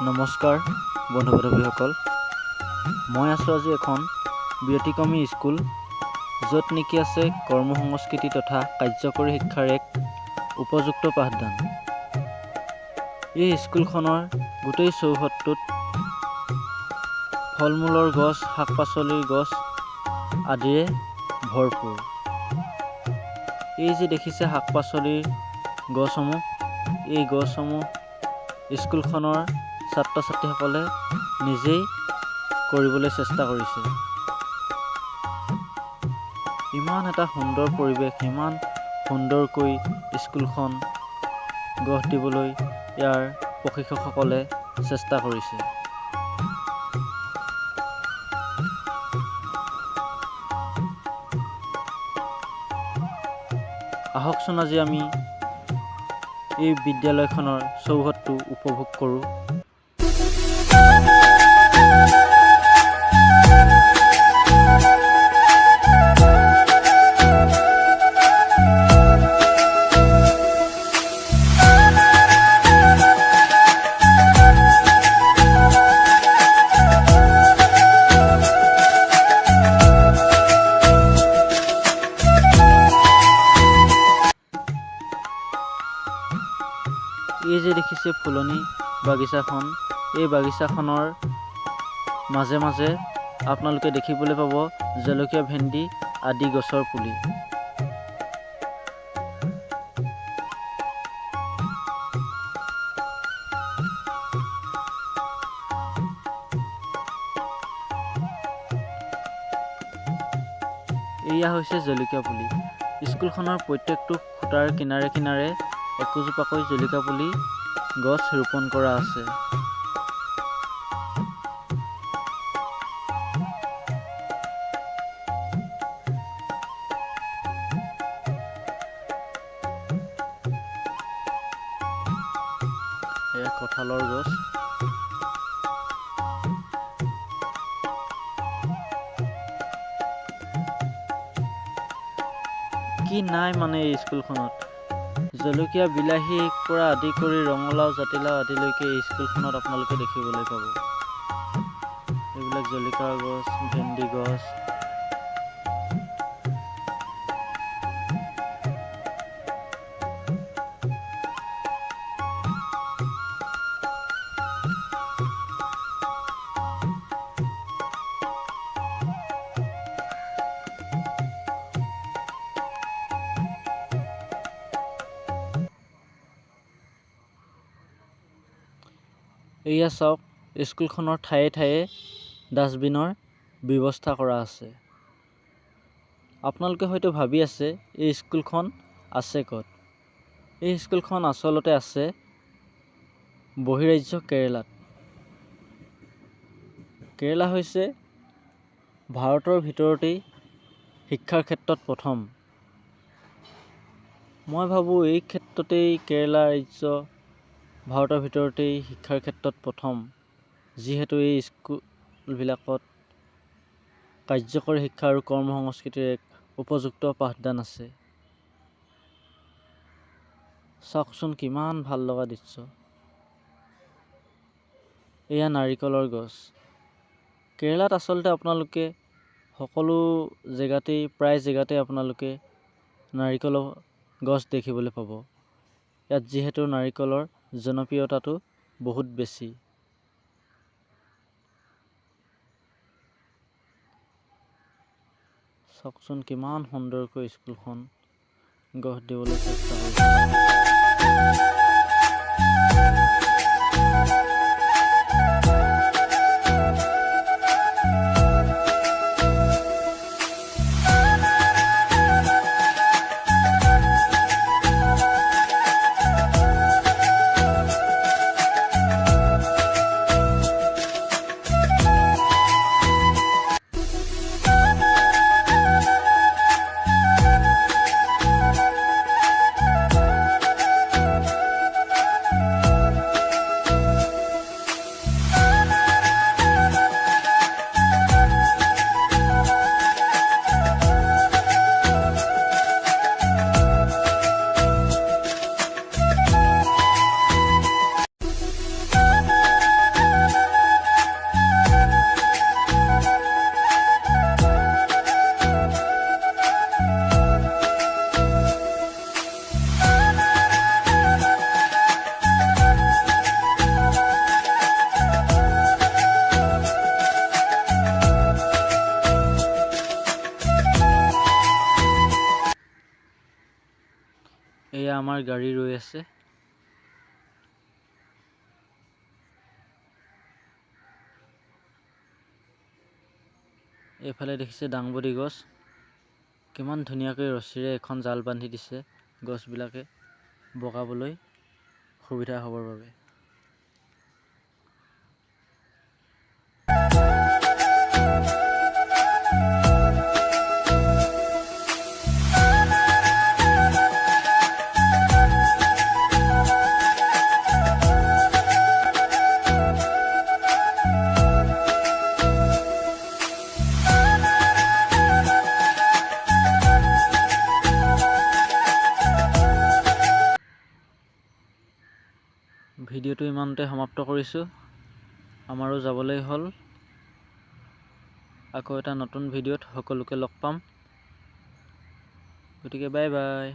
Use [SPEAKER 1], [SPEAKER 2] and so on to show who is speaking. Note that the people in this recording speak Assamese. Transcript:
[SPEAKER 1] নমস্কাৰ বন্ধু বান্ধৱীসকল, মই আছোঁ আজি এখন ব্যতিক্ৰমী স্কুল, য'ত নেকি আছে কৰ্মসংস্কৃতি তথা কাৰ্যকৰী শিক্ষাৰ এক উপযুক্ত পাঠদান। এই স্কুলখনৰ গোটেই চৌহদটোত ফল মূলৰ গছ, শাক পাচলিৰ গছ আদিৰে ভৰপূৰ। এই যে দেখিছে শাক পাচলিৰ গছসমূহ, এই গছসমূহ স্কুলখনৰ ছাত্ৰ ছাত্ৰীসকলে নিজেই কৰিবলৈ চেষ্টা কৰিছে। ইমান এটা সুন্দৰ পৰিৱেশ, ইমান সুন্দৰকৈ স্কুলখন গঢ় দিবলৈ ইয়াৰ প্ৰশিক্ষকসকলে চেষ্টা কৰিছে। আহকচোন আজি আমি এই বিদ্যালয়খনৰ চৌহদটো উপভোগ কৰোঁ। এই যে দেখিছে ফুলনি বাগিচাখন, এই বাগিচাখনৰ মাজে মাজে আপোনালোকে দেখিবলৈ পাব জলকীয়া, ভেন্দি আদি গছৰ পুলি। এয়া হৈছে জলকীয়া পুলি। স্কুলখনৰ প্ৰত্যেকটো খুঁটাৰ কিনাৰে কিনাৰে একোজোপাকৈ জলকীয়া পুলি গছ ৰোপণ কৰা আছে। এয়া কঁঠালৰ গছ। কি নাই মানে এই স্কুলখনত, জলকীয়া, বিলাহীৰ পৰা আদি কৰি ৰঙালাও, জাতিলাও আদিলৈকে এই স্কুলখনত আপোনালোকে দেখিবলৈ পাব। এইবিলাক জলকীয়াৰ গছ, ভেন্দি গছ। এয়া চাওক, স্কুলখনৰ ঠায়ে ঠায়ে ডাষ্টবিনৰ ব্যৱস্থা কৰা আছে। আপোনালোকে হয়তো ভাবি আছে এই স্কুলখন আছে ক'ত। এই স্কুলখন আচলতে আছে বহিৰাজ্য কেৰেলাত। কেৰেলা হৈছে ভাৰতৰ ভিতৰতেই শিক্ষাৰ ক্ষেত্ৰত প্ৰথম। মই ভাবোঁ এই ক্ষেত্ৰতেই কেৰেলা ৰাজ্য ভাৰতৰ ভিতৰতেই শিক্ষাৰ ক্ষেত্ৰত প্ৰথম, যিহেতু এই স্কুলবিলাকত কাৰ্যকৰী শিক্ষা আৰু কৰ্মসংস্কৃতিৰ এক উপযুক্ত পাঠদান আছে। চাওকচোন কিমান ভাল লগা দৃশ্য। এয়া নাৰিকলৰ গছ। কেৰেলাত আচলতে আপোনালোকে সকলো জেগাতেই, প্ৰায় জেগাতেই আপোনালোকে নাৰিকলৰ গছ দেখিবলৈ পাব। ইয়াত যিহেতু নাৰিকলৰ জনপ্ৰিয়তাটো বহুত বেছি। চাওকচোন কিমান সুন্দৰকৈ স্কুলখন গঢ় দিবলৈ চেষ্টা কৰিছে। আমাৰ গাড়ী ৰৈ আছে। এইফালে দেখিছে ডাংবডি গছ, কিমান ধুনীয়াকৈ ৰছীৰে এখন জাল বান্ধি দিছে গছবিলাকে বগাবলৈ সুবিধা হ'বৰ বাবে। ভিডিঅ'টো ইমানতে সমাপ্ত কৰিছোঁ। আমাৰো যাবলৈ হ'ল। আকৌ এটা নতুন ভিডিঅ'ত সকলোকে লগ পাম। গতিকে বাই বাই।